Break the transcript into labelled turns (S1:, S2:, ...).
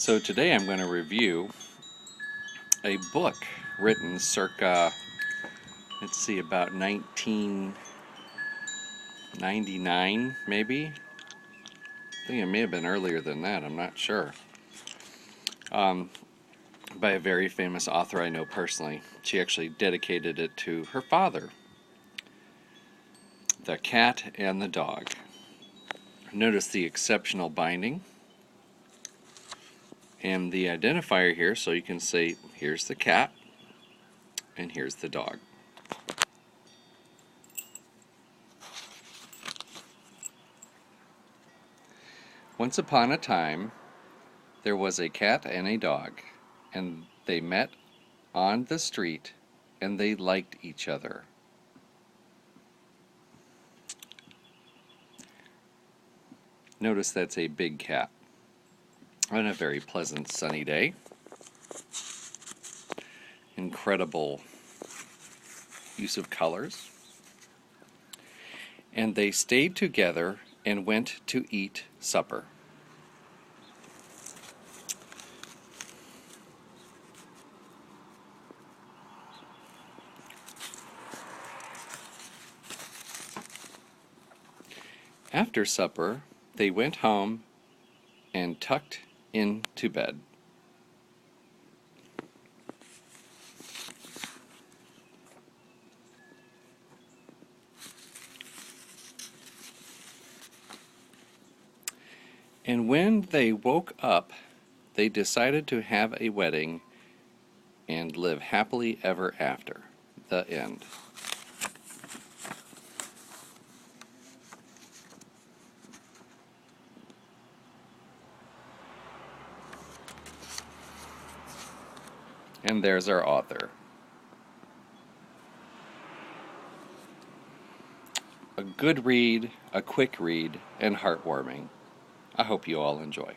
S1: So today I'm going to review a book written circa, let's see, about 1999 maybe. I think it may have been earlier than that, I'm not sure. By a very famous author I know personally. She actually dedicated it to her father, The Cat and the Dog. Notice the exceptional binding and the identifier here, so you can say here's the cat and here's the dog. Once upon a time, there was a cat and a dog, and they met on the street, and they liked each other. Notice that's a big cat. On a very pleasant sunny day. Incredible use of colors. And they stayed together and went to eat supper. After supper, they went home and tucked into bed. And when they woke up, they decided to have a wedding and live happily ever after. The end. And there's our author. A good read, a quick read, and heartwarming. I hope you all enjoy.